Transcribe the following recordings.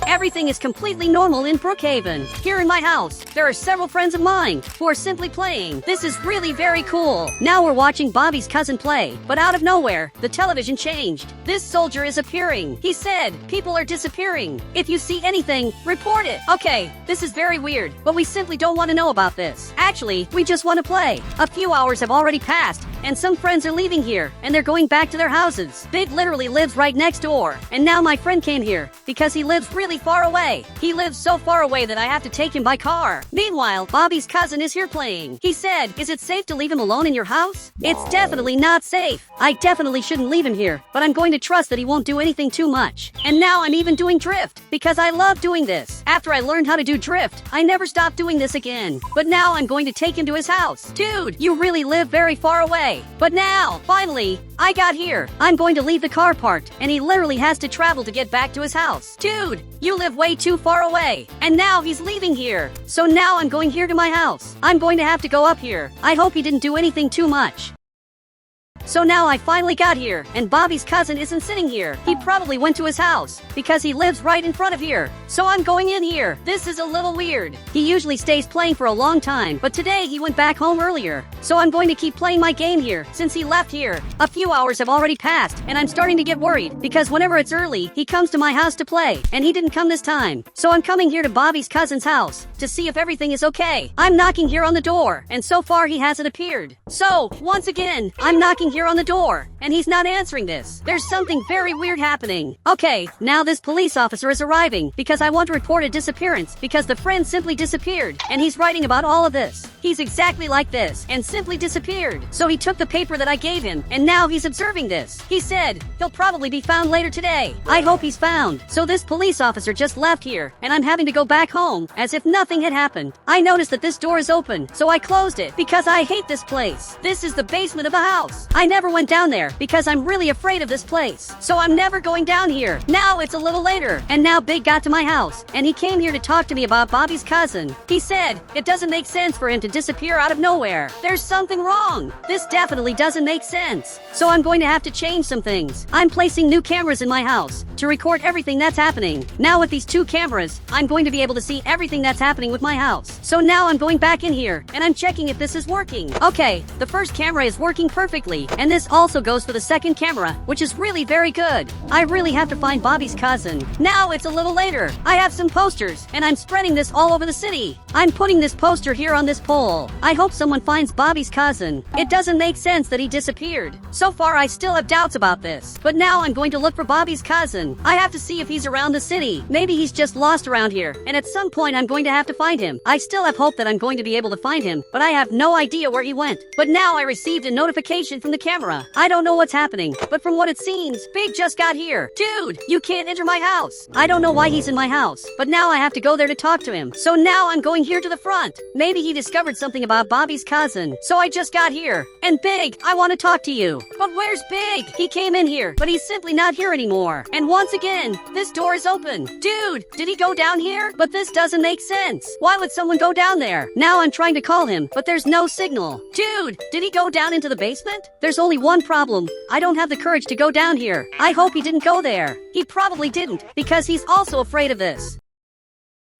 Everything is completely normal in Brookhaven. Here in my house, there are several friends of mine who are simply playing. This is really very cool. Now we're watching Bobby's cousin play, but out of nowhere, the television changed. This soldier is appearing. He said, people are disappearing. If you see anything, report it. Okay, this is very weird, but we simply don't want to know about this. Actually, we just want to play. A few hours have already passed, and some friends are leaving here, and they're going back to their houses. Big literally lives right next door, and now my friend came here because he lives really far away. He lives so far away that I have to take him by car. Meanwhile, Bobby's cousin is here playing. He said, is it safe to leave him alone in your house? It's definitely not safe. I definitely shouldn't leave him here, but I'm going to trust that he won't do anything too much. And now I'm even doing drift, because I love doing this. After I learned how to do drift, I never stopped doing this again. But now I'm going to take him to his house. Dude, you really live very far away. But now, finally, I got here. I'm going to leave the car parked, and he literally has to travel to get back to his house. Dude, you live way too far away. And now he's leaving here. So now I'm going here to my house. I'm going to have to go up here. I hope he didn't do anything too much. So now I finally got here, and Bobby's cousin isn't sitting here. He probably went to his house, because he lives right in front of here. So I'm going in here. This is a little weird. He usually stays playing for a long time, but today he went back home earlier. So I'm going to keep playing my game here, since he left here. A few hours have already passed, and I'm starting to get worried, because whenever it's early, he comes to my house to play, and he didn't come this time. So I'm coming here to Bobby's cousin's house, to see if everything is okay. I'm knocking here on the door, and so far he hasn't appeared. So, once again, I'm knocking here on the door, and he's not answering this. There's something very weird happening. Okay, now this police officer is arriving, because I want to report a disappearance, because the friend simply disappeared, and he's writing about all of this. He's exactly like this, and simply disappeared. So he took the paper that I gave him, and now he's observing this. He said, he'll probably be found later today. I hope he's found. So this police officer just left here, and I'm having to go back home, as if nothing had happened. I noticed that this door is open, so I closed it, because I hate this place. This is the basement of the house. I never went down there, because I'm really afraid of this place. So I'm never going down here. Now it's a little later, and now Big got to my house, and he came here to talk to me about Bobby's cousin. He said, it doesn't make sense for him to disappear out of nowhere. There's something wrong. This definitely doesn't make sense. So I'm going to have to change some things. I'm placing new cameras in my house to record everything that's happening. Now with these two cameras, I'm going to be able to see everything that's happening with my house. So now I'm going back in here, and I'm checking if this is working. Okay, the first camera is working perfectly, and this also goes for the second camera, which is really very good. I really have to find Bobby's cousin. Now it's a little later. I have some posters, and I'm spreading this all over the city. I'm putting this poster here on this pole. I hope someone finds Bobby's cousin. It doesn't make sense that he disappeared. So far I still have doubts about this, but now I'm going to look for Bobby's cousin. I have to see if he's around the city. Maybe he's just lost around here, and at some point I'm going to have to find him. I still have hope that I'm going to be able to find him, but I have no idea where he went. But now I received a notification from the camera. I don't know what's happening, but from what it seems, Big just got here. Dude, you can't enter my house. I don't know why he's in my house, but now I have to go there to talk to him. So now I'm going here to the front. Maybe he discovered something about Bobby's cousin. So I just got here. And Big, I want to talk to you. But where's Big? He came in here, but he's simply not here anymore. And once again, this door is open. Dude, did he go down here? But this doesn't make sense. Why would someone go down there? Now I'm trying to call him, but there's no signal. Dude, did he go down into the basement? There's only one problem. I don't have the courage to go down here. I hope he didn't go there. He probably didn't, because he's also afraid of this.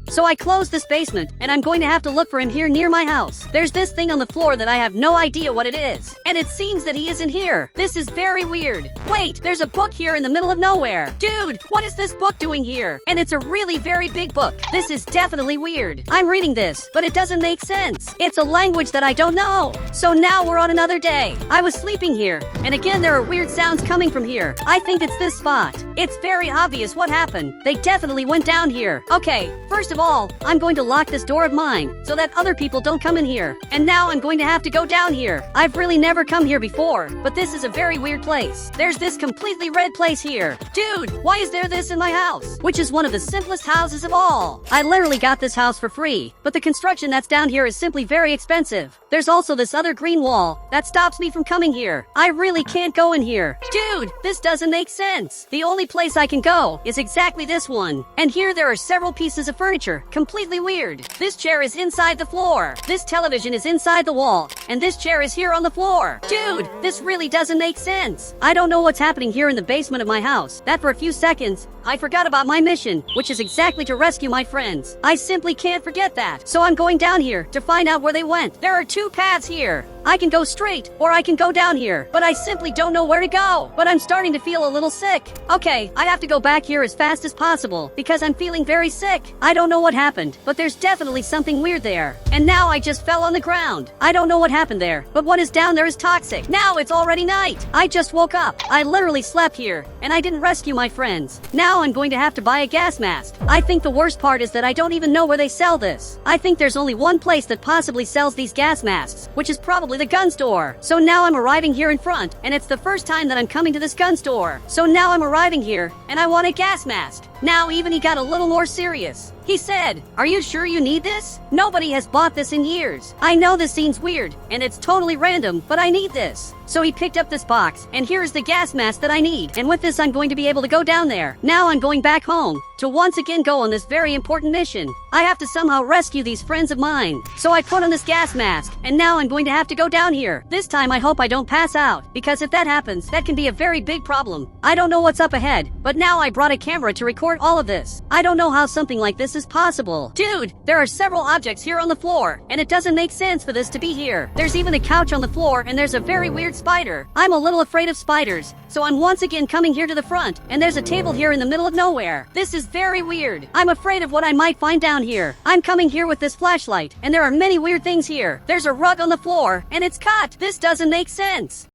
So I closed this basement, and I'm going to have to look for him here near my house. There's this thing on the floor that I have no idea what it is. And it seems that he isn't here. This is very weird. Wait, there's a book here in the middle of nowhere. Dude, what is this book doing here? And it's a really very big book. This is definitely weird. I'm reading this, but it doesn't make sense. It's a language that I don't know. So now we're on another day. I was sleeping here, and again there are weird sounds coming from here. I think it's this spot. It's very obvious what happened. They definitely went down here. Okay, first of all, I'm going to lock this door of mine so that other people don't come in here. And now I'm going to have to go down here. I've really never come here before, but this is a very weird place. There's this completely red place here. Dude, why is there this in my house? Which is one of the simplest houses of all. I literally got this house for free, but the construction that's down here is simply very expensive. There's also this other green wall that stops me from coming here. I really can't go in here. Dude, this doesn't make sense. The only place I can go is exactly this one. And here there are several pieces of furniture picture. Completely weird. This chair is inside the floor. This television is inside the wall. And this chair is here on the floor. Dude, this really doesn't make sense. I don't know what's happening here in the basement of my house. That for a few seconds, I forgot about my mission, which is exactly to rescue my friends. I simply can't forget that. So I'm going down here to find out where they went. There are two paths here. I can go straight, or I can go down here, but I simply don't know where to go. But I'm starting to feel a little sick. Okay, I have to go back here as fast as possible, because I'm feeling very sick. I don't know what happened, but there's definitely something weird there. And now I just fell on the ground. I don't know what happened there, but what is down there is toxic. Now it's already night. I just woke up. I literally slept here, and I didn't rescue my friends. Now I'm going to have to buy a gas mask. I think the worst part is that I don't even know where they sell this. I think there's only one place that possibly sells these gas masks, which is probably the gun store. So now I'm arriving here in front, and it's the first time that I'm coming to this gun store. So now I'm arriving here, and I want a gas mask. Now even he got a little more serious. He said, "Are you sure you need this? Nobody has bought this in years. I know this seems weird, and it's totally random, but I need this." So he picked up this box, and here's the gas mask that I need. And with this, I'm going to be able to go down there. Now I'm going back home to once again go on this very important mission. I have to somehow rescue these friends of mine. So I put on this gas mask, and now I'm going to have to go down here. This time I hope I don't pass out, because if that happens, that can be a very big problem. I don't know what's up ahead, but now I brought a camera to record all of this. I don't know how something like this is possible. Dude, there are several objects here on the floor, and it doesn't make sense for this to be here. There's even a couch on the floor, and there's a very weird spider. I'm a little afraid of spiders, so I'm once again coming here to the front, and there's a table here in the middle of nowhere. This is very weird. I'm afraid of what I might find down here. I'm coming here with this flashlight, and there are many weird things here. There's a rug on the floor, and it's cut. This doesn't make sense.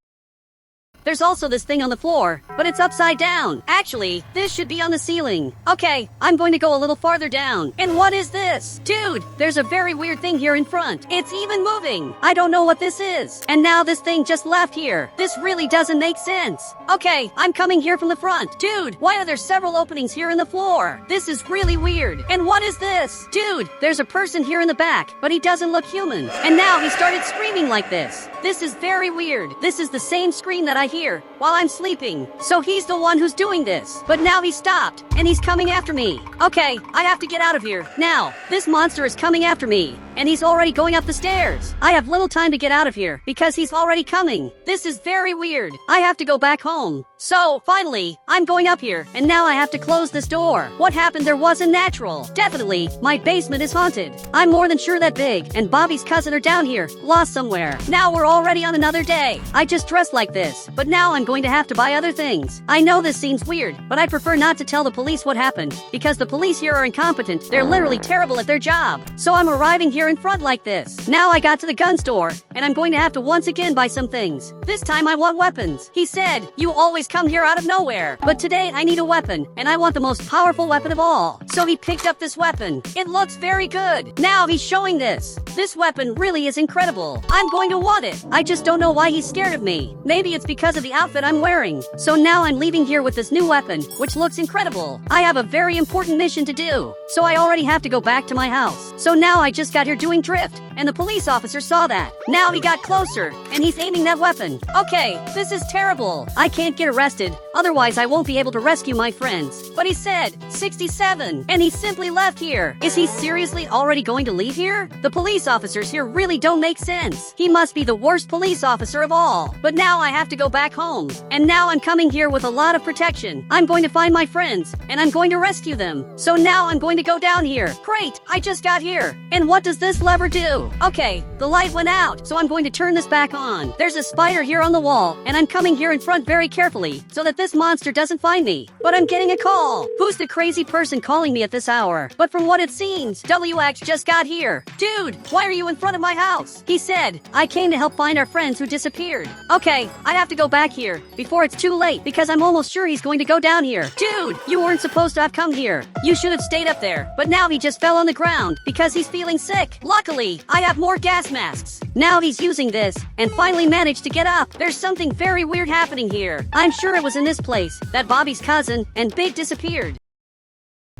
There's also this thing on the floor, but it's upside down. Actually, this should be on the ceiling. Okay, I'm going to go a little farther down. And what is this? Dude, there's a very weird thing here in front. It's even moving. I don't know what this is. And now this thing just left here. This really doesn't make sense. Okay, I'm coming here from the front. Dude, why are there several openings here in the floor? This is really weird. And what is this? Dude, there's a person here in the back, but he doesn't look human. And now he started screaming like this. This is very weird. This is the same scream that I hear while I'm sleeping. So he's the one who's doing this. But now he stopped, and he's coming after me. Okay, I have to get out of here. Now, this monster is coming after me, and he's already going up the stairs. I have little time to get out of here, because he's already coming. This is very weird. I have to go back home. So, finally, I'm going up here, and now I have to close this door. What happened there wasn't natural. Definitely, my basement is haunted. I'm more than sure that Big and Bobby's cousin are down here, lost somewhere. Now we're already on another day. I just dressed like this, but now I'm going to have to buy other things. I know this seems weird, but I prefer not to tell the police what happened, because the police here are incompetent. They're literally terrible at their job. So I'm arriving here in front like this. Now I got to the gun store, and I'm going to have to once again buy some things. This time I want weapons. He said, "You always come here out of nowhere." But today I need a weapon, and I want the most powerful weapon of all. So he picked up this weapon. It looks very good. Now he's showing this. This weapon really is incredible. I'm going to want it. I just don't know why he's scared of me. Maybe it's because of the outfit I'm wearing. So now I'm leaving here with this new weapon, which looks incredible. I have a very important mission to do, so I already have to go back to my house. So now I just got here doing drift, and the police officer saw that. Now he got closer, and he's aiming that weapon. Okay, this is terrible. I can't get arrested, otherwise I won't be able to rescue my friends. But he said 67, and he simply left here. Is he seriously already going to leave here? The police officers here really don't make sense. He must be the worst police officer of all. But now I have to go back home, and now I'm coming here with a lot of protection. I'm going to find my friends, and I'm going to rescue them. So now I'm going to go down here. Great, I just got here. And what does this lever do? Okay, the light went out, so I'm going to turn this back on. There's a spider here on the wall, and I'm coming here in front very carefully, so that this monster doesn't find me. But I'm getting a call. Who's the crazy person calling me at this hour? But from what it seems, WX just got here. Dude, why are you in front of my house? He said, "I came to help find our friends who disappeared." Okay, I have to go back here before it's too late, because I'm almost sure he's going to go down here. Dude, you weren't supposed to have come here. You should have stayed up there. But now he just fell on the ground because he's feeling sick. Luckily, I have more gas masks. Now he's using this and finally managed to get up. There's something very weird happening here. I'm sure it was in this place that Bobby's cousin and Big disappeared.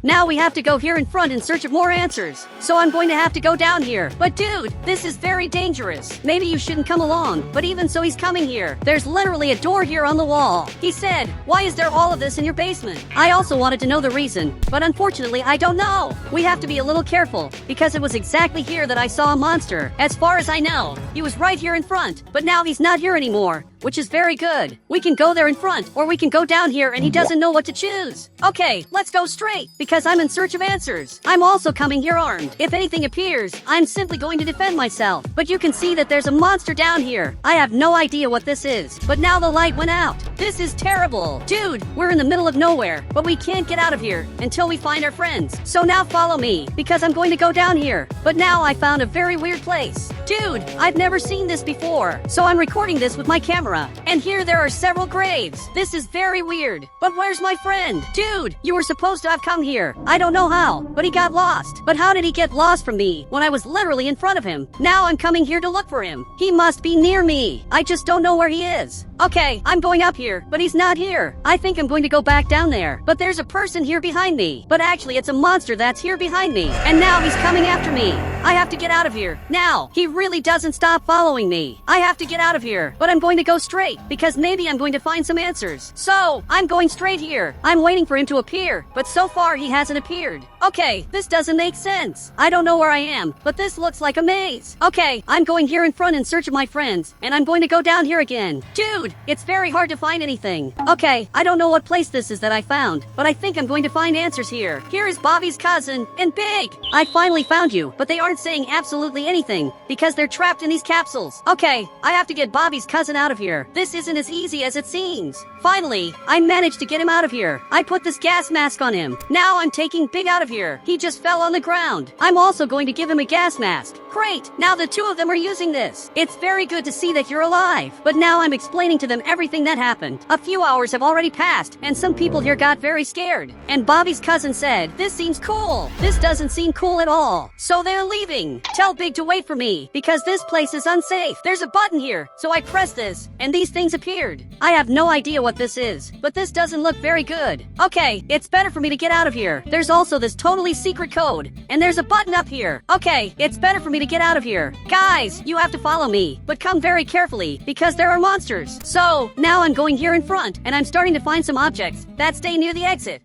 Now we have to go here in front in search of more answers. So I'm going to have to go down here. But dude, this is very dangerous. Maybe you shouldn't come along. But even so, he's coming here. There's literally a door here on the wall. He said, why is there all of this in your basement? I also wanted to know the reason, but unfortunately I don't know. We have to be a little careful, because it was exactly here that I saw a monster. As far as I know, he was right here in front, but now he's not here anymore, which is very good. We can go there in front, or we can go down here and he doesn't know what to choose. Okay, let's go straight, because I'm in search of answers. I'm also coming here armed. If anything appears, I'm simply going to defend myself. But you can see that there's a monster down here. I have no idea what this is, but now the light went out. This is terrible. Dude, we're in the middle of nowhere, but we can't get out of here until we find our friends. So now follow me, because I'm going to go down here. But now I found a very weird place. Dude, I've never seen this before, so I'm recording this with my camera. And here there are several graves. This is very weird. But where's my friend? Dude, you were supposed to have come here. I don't know how, but he got lost. But how did he get lost from me when I was literally in front of him? Now I'm coming here to look for him. He must be near me. I just don't know where he is. Okay, I'm going up here, but he's not here. I think I'm going to go back down there. But there's a person here behind me. But actually, it's a monster that's here behind me. And now he's coming after me. I have to get out of here. Now, he really doesn't stop following me. I have to get out of here. But I'm going to go straight, because maybe I'm going to find some answers. So, I'm going straight here. I'm waiting for him to appear, but so far he hasn't appeared. Okay, this doesn't make sense. I don't know where I am, but this looks like a maze. Okay, I'm going here in front in search of my friends, and I'm going to go down here again. Dude, it's very hard to find anything. Okay, I don't know what place this is that I found, but I think I'm going to find answers here. Here is Bobby's cousin, and Big. I finally found you, but they aren't saying absolutely anything, because they're trapped in these capsules. Okay, I have to get Bobby's cousin out of here. This isn't as easy as it seems. Finally, I managed to get him out of here. I put this gas mask on him. Now I'm taking Big out of here. He just fell on the ground. I'm also going to give him a gas mask. Great, now the two of them are using this. It's very good to see that you're alive. But now I'm explaining to them everything that happened. A few hours have already passed, and some people here got very scared. And Bobby's cousin said, this seems cool. This doesn't seem cool at all. So they're leaving. Tell Big to wait for me, because this place is unsafe. There's a button here, so I pressed this, and these things appeared. I have no idea what this is, but this doesn't look very good. Okay, it's better for me to get out of here. There's also this totally secret code, and there's a button up here. Okay, it's better for me to get out of here. Guys, you have to follow me, but come very carefully, because there are monsters. So, now I'm going here in front, and I'm starting to find some objects that stay near the exit.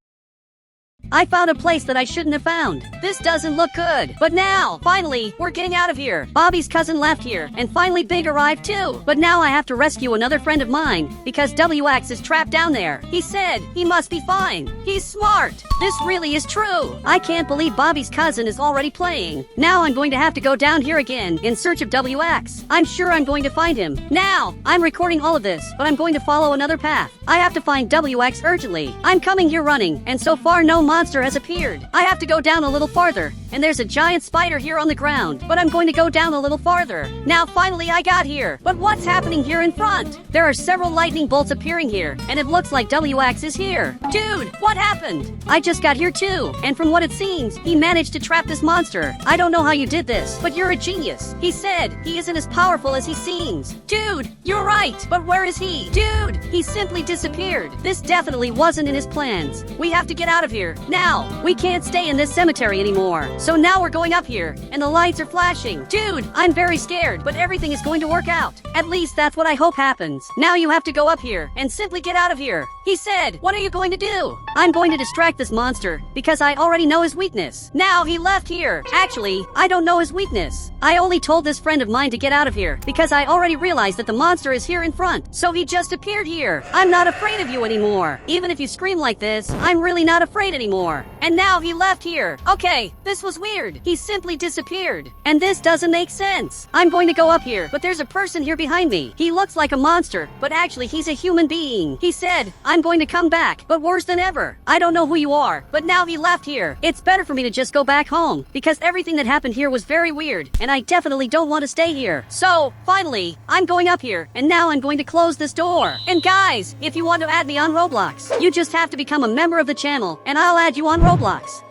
I found a place that I shouldn't have found. This doesn't look good. But now, finally, we're getting out of here. Bobby's cousin left here, and finally Big arrived too. But now I have to rescue another friend of mine, because WX is trapped down there. He said he must be fine. He's smart. This really is true. I can't believe Bobby's cousin is already playing. Now I'm going to have to go down here again in search of WX. I'm sure I'm going to find him. Now, I'm recording all of this, but I'm going to follow another path. I have to find WX urgently. I'm coming here running, and so far no monster has appeared. I have to go down a little farther, and there's a giant spider here on the ground, but I'm going to go down a little farther. Now finally I got here, but what's happening here in front? There are several lightning bolts appearing here, and it looks like WX is here. Dude, what happened? I just got here too, and from what it seems, he managed to trap this monster. I don't know how you did this, but you're a genius. He said he isn't as powerful as he seems. Dude, you're right, but where is he? Dude, he simply disappeared. This definitely wasn't in his plans. We have to get out of here. Now, we can't stay in this cemetery anymore. So now we're going up here, and the lights are flashing. Dude, I'm very scared, but everything is going to work out. At least that's what I hope happens. Now you have to go up here, and simply get out of here. He said, what are you going to do? I'm going to distract this monster, because I already know his weakness. Now he left here. Actually, I don't know his weakness. I only told this friend of mine to get out of here, because I already realized that the monster is here in front. So he just appeared here. I'm not afraid of you anymore. Even if you scream like this, I'm really not afraid anymore. And now he left here. Okay, this was weird. He simply disappeared. And this doesn't make sense. I'm going to go up here, but there's a person here behind me. He looks like a monster, but actually he's a human being. He said, I'm going to come back, but worse than ever. I don't know who you are, but now he left here. It's better for me to just go back home, because everything that happened here was very weird, and I definitely don't want to stay here. So, finally, I'm going up here, and now I'm going to close this door. And guys, if you want to add me on Roblox, you just have to become a member of the channel, and I'll add you on Roblox.